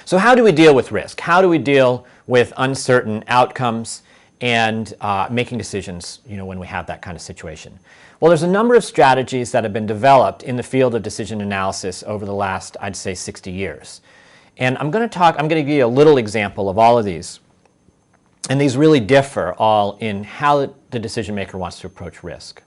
So how do we deal with risk? How do we deal with uncertain outcomes and making decisions, when we have that kind of situation? Well, there's a number of strategies that have been developed in the field of decision analysis over the last, I'd say, 60 years. And I'm going to give you a little example of all of these. And these really differ all in how the decision maker wants to approach risk.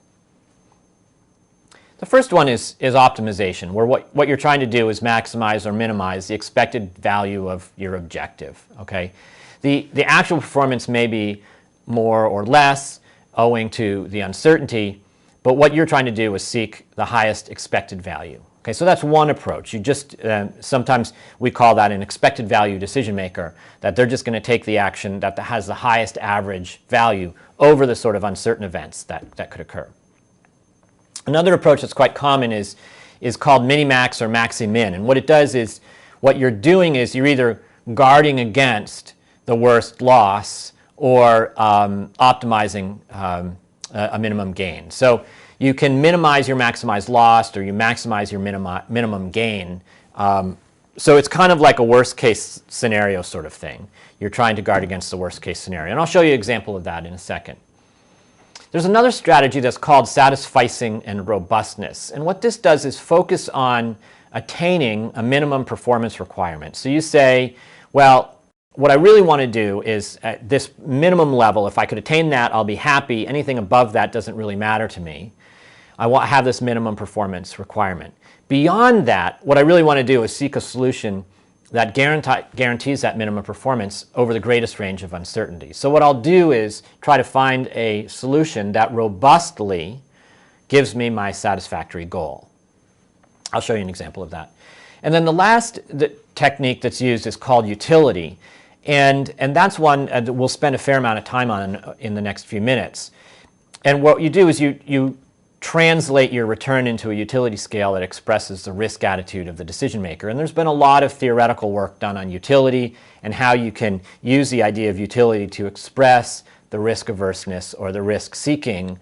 The first one is optimization, where what you're trying to do is maximize or minimize the expected value of your objective. Okay? The actual performance may be more or less owing to the uncertainty, but what you're trying to do is seek the highest expected value. Okay, so that's one approach. Sometimes we call that an expected value decision maker, that they're just going to take the action that has the highest average value over the sort of uncertain events that could occur. Another approach that's quite common is called minimax or maxi-min. And what it does is, what you're doing is you're either guarding against the worst loss or optimizing a minimum gain. So you can minimize your maximized loss, or you maximize your minimum gain. So it's kind of like a worst case scenario sort of thing. You're trying to guard against the worst case scenario. And I'll show you an example of that in a second. There's another strategy that's called satisficing and robustness. And what this does is focus on attaining a minimum performance requirement. So you say, well, what I really want to do is at this minimum level, if I could attain that, I'll be happy. Anything above that doesn't really matter to me. I want to have this minimum performance requirement. Beyond that, what I really want to do is seek a solution that guarantees that minimum performance over the greatest range of uncertainty. So what I'll do is try to find a solution that robustly gives me my satisfactory goal. I'll show you an example of that. And then the last technique that's used is called utility. And that's one we'll spend a fair amount of time on in the next few minutes. And what you do is you translate your return into a utility scale that expresses the risk attitude of the decision maker. And there's been a lot of theoretical work done on utility and how you can use the idea of utility to express the risk averseness or the risk seeking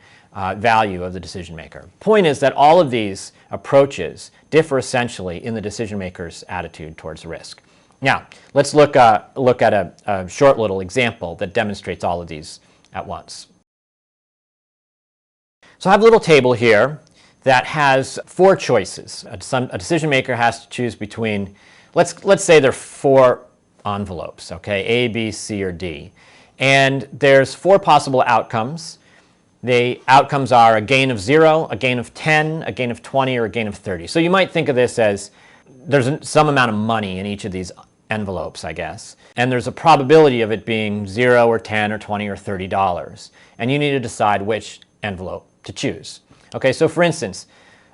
value of the decision maker. Point is that all of these approaches differ essentially in the decision maker's attitude towards risk. Now, let's look at a short little example that demonstrates all of these at once. So I have a little table here that has 4 choices. A decision maker has to choose between, let's say there are 4 envelopes, okay, A, B, C, or D. And there's 4 possible outcomes. The outcomes are a gain of 0, a gain of 10, a gain of 20, or a gain of 30. So you might think of this as there's some amount of money in each of these envelopes, I guess. And there's a probability of it being 0 or 10 or 20 or $30. And you need to decide which envelope to choose. Okay, so for instance,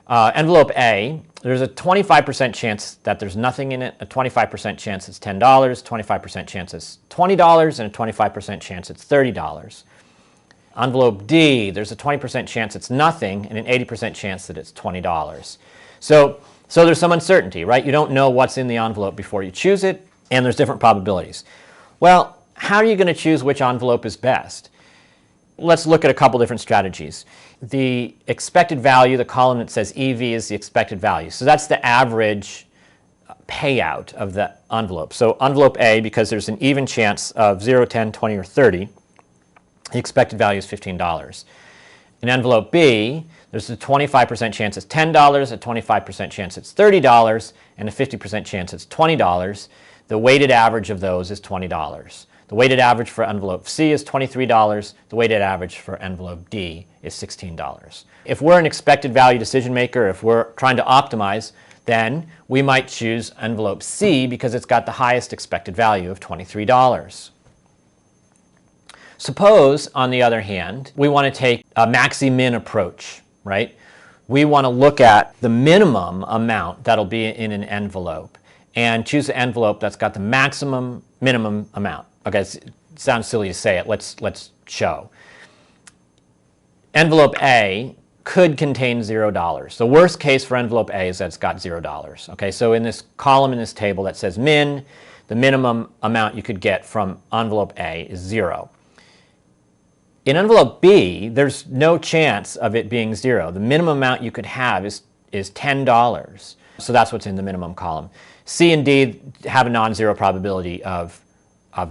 envelope A, there's a 25% chance that there's nothing in it, a 25% chance it's $10, 25% chance it's $20, and a 25% chance it's $30. Envelope D, there's a 20% chance it's nothing and an 80% chance that it's $20. So there's some uncertainty, right? You don't know what's in the envelope before you choose it, and there's different probabilities. Well, how are you going to choose which envelope is best? Let's look at a couple different strategies. The expected value, the column that says EV, is the expected value. So that's the average payout of the envelope. So envelope A, because there's an even chance of 0, 10, 20, or 30, the expected value is $15. In envelope B, there's a 25% chance it's $10, a 25% chance it's $30, and a 50% chance it's $20. The weighted average of those is $20. The weighted average for envelope C is $23. The weighted average for envelope D is $16. If we're an expected value decision maker, if we're trying to optimize, then we might choose envelope C because it's got the highest expected value of $23. Suppose, on the other hand, we want to take a maxi-min approach, right? We want to look at the minimum amount that'll be in an envelope and choose an envelope that's got the maximum minimum amount. Okay, it sounds silly to say it. Let's show. Envelope A could contain $0. The worst case for envelope A is that it's got $0. Okay, so in this column in this table that says min, the minimum amount you could get from envelope A is 0. In envelope B, there's no chance of it being 0. The minimum amount you could have is $10. So that's what's in the minimum column. C and D have a non-zero probability of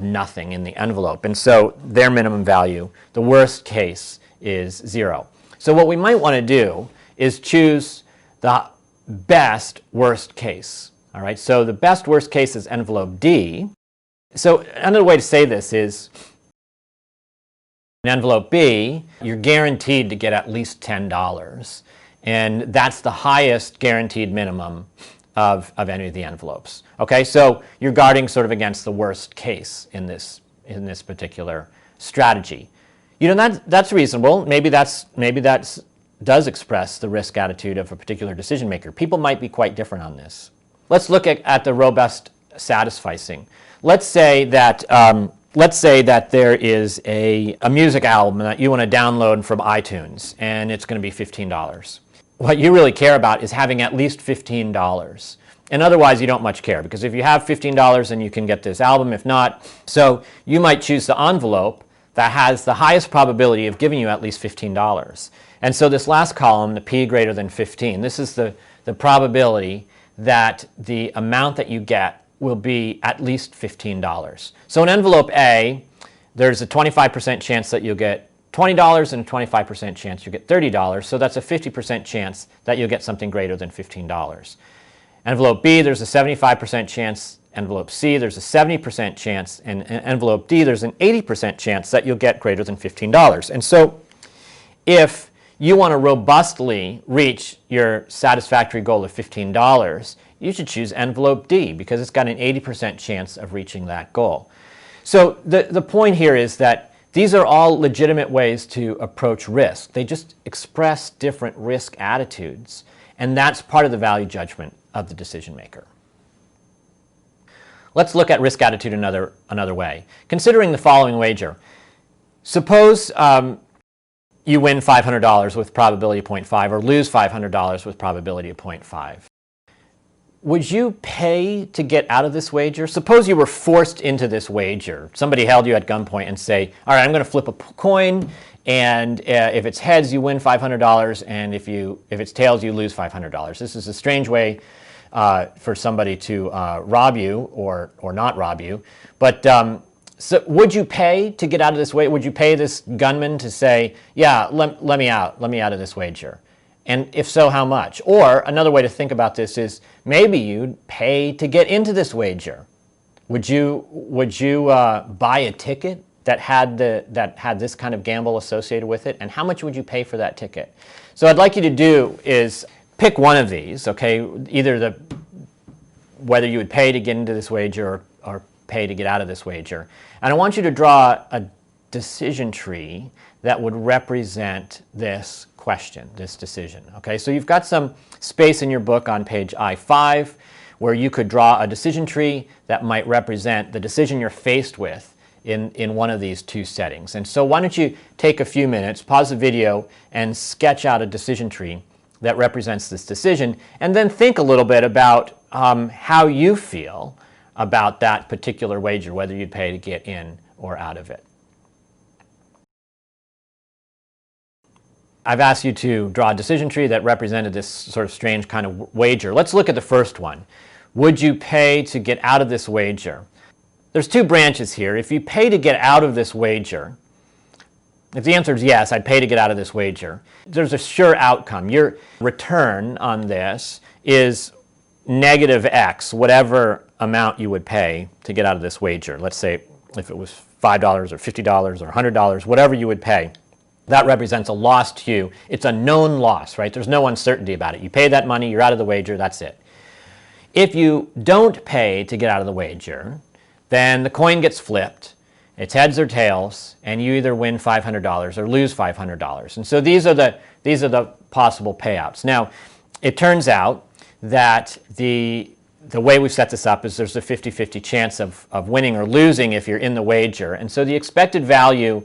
nothing in the envelope. And so their minimum value, the worst case, is 0. So what we might want to do is choose the best worst case. All right, so the best worst case is envelope D. So another way to say this is in envelope B, you're guaranteed to get at least $10. And that's the highest guaranteed minimum of any of the envelopes. Okay, so you're guarding sort of against the worst case in this particular strategy. You know, that's reasonable. Maybe that does express the risk attitude of a particular decision maker. People might be quite different on this. Let's look at the robust satisficing. Let's say that there is a music album that you want to download from iTunes, and it's going to be $15. What you really care about is having at least $15. And otherwise, you don't much care, because if you have $15, then you can get this album. If not, so you might choose the envelope that has the highest probability of giving you at least $15. And so this last column, the P greater than 15, this is the probability that the amount that you get will be at least $15. So in envelope A, there's a 25% chance that you'll get $20 and a 25% chance you'll get $30. So that's a 50% chance that you'll get something greater than $15. Envelope B, there's a 75% chance. Envelope C, there's a 70% chance. And in envelope D, there's an 80% chance that you'll get greater than $15. And so if you want to robustly reach your satisfactory goal of $15, you should choose envelope D, because it's got an 80% chance of reaching that goal. So the point here is that these are all legitimate ways to approach risk. They just express different risk attitudes, and that's part of the value judgment of the decision maker. Let's look at risk attitude another way. Considering the following wager. Suppose you win $500 with probability of 0.5 or lose $500 with probability of 0.5. Would you pay to get out of this wager? Suppose you were forced into this wager. Somebody held you at gunpoint and say, all right, I'm going to flip a coin, and if it's heads, you win $500, and if it's tails, you lose $500. This is a strange way for somebody to rob you or not rob you. But so would you pay to get out of this wager? Would you pay this gunman to say, yeah, let me out of this wager? And if so, how much? Or another way to think about this is maybe you'd pay to get into this wager. Would you buy a ticket that had this kind of gamble associated with it? And how much would you pay for that ticket? So what I'd like you to do is pick one of these, okay? Either whether you would pay to get into this wager or pay to get out of this wager. And I want you to draw a decision tree that would represent this question, this decision. Okay, so you've got some space in your book on page I-5 where you could draw a decision tree that might represent the decision you're faced with in one of these two settings. And so why don't you take a few minutes, pause the video, and sketch out a decision tree that represents this decision, and then think a little bit about how you feel about that particular wager, whether you'd pay to get in or out of it. I've asked you to draw a decision tree that represented this sort of strange kind of wager. Let's look at the first one. Would you pay to get out of this wager? There's two branches here. If you pay to get out of this wager, if the answer is yes, I'd pay to get out of this wager, there's a sure outcome. Your return on this is negative X, whatever amount you would pay to get out of this wager. Let's say if it was $5 or $50 or $100, whatever you would pay. That represents a loss to you. It's a known loss, right? There's no uncertainty about it. You pay that money, you're out of the wager, that's it. If you don't pay to get out of the wager, then the coin gets flipped, it's heads or tails, and you either win $500 or lose $500. And so these are the possible payouts. Now, it turns out that the way we've set this up is there's a 50-50 chance of winning or losing if you're in the wager. And so the expected value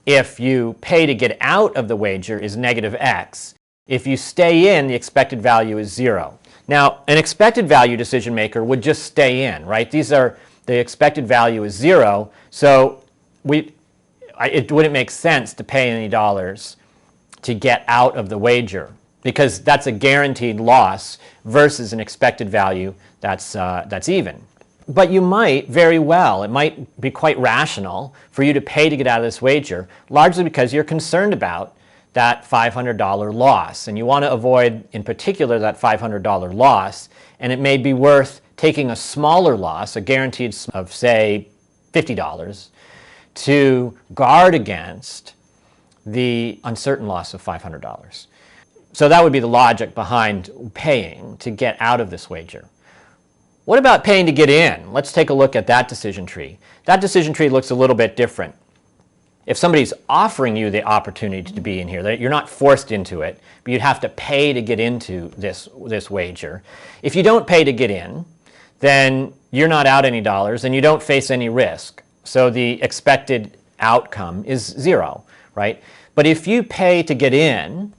if you pay to get out of the wager is negative X. If you stay in, the expected value is 0. Now, an expected value decision maker would just stay in, right? The expected value is 0, so it wouldn't make sense to pay any dollars to get out of the wager. because that's a guaranteed loss versus an expected value that's even. But you might very well, it might be quite rational for you to pay to get out of this wager, largely because you're concerned about that $500 loss. And you want to avoid, in particular, that $500 loss. And it may be worth taking a smaller loss, a guaranteed of, say, $50, to guard against the uncertain loss of $500. So that would be the logic behind paying to get out of this wager. What about paying to get in? Let's take a look at that decision tree. That decision tree looks a little bit different. If somebody's offering you the opportunity to be in here, you're not forced into it, but you'd have to pay to get into this wager. If you don't pay to get in, then you're not out any dollars and you don't face any risk. So the expected outcome is zero, right? But if you pay to get in,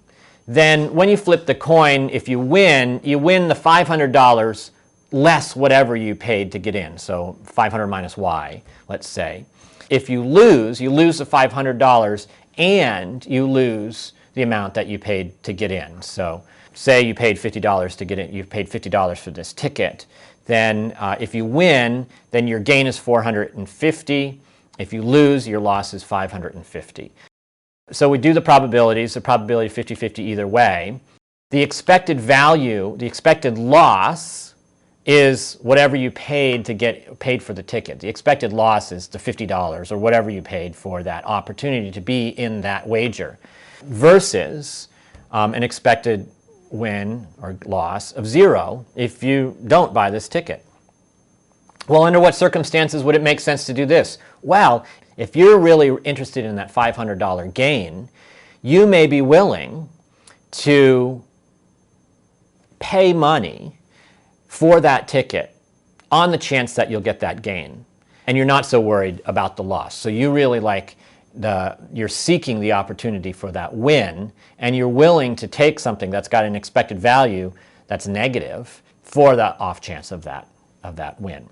then when you flip the coin, if you win the $500 less whatever you paid to get in. So 500 minus Y, let's say. If you lose the $500 and you lose the amount that you paid to get in. So say you paid $50 to get in, you've paid $50 for this ticket. Then if you win, then your gain is $450. If you lose, your loss is $550. So we do the probabilities, the probability 50-50 either way. The expected value, the expected loss is whatever you paid for the ticket. The expected loss is the $50 or whatever you paid for that opportunity to be in that wager versus an expected win or loss of zero if you don't buy this ticket. Well, under what circumstances would it make sense to do this? Well, if you're really interested in that $500 gain, you may be willing to pay money for that ticket on the chance that you'll get that gain. And you're not so worried about the loss. So you really you're seeking the opportunity for that win, and you're willing to take something that's got an expected value that's negative for the off chance of that win.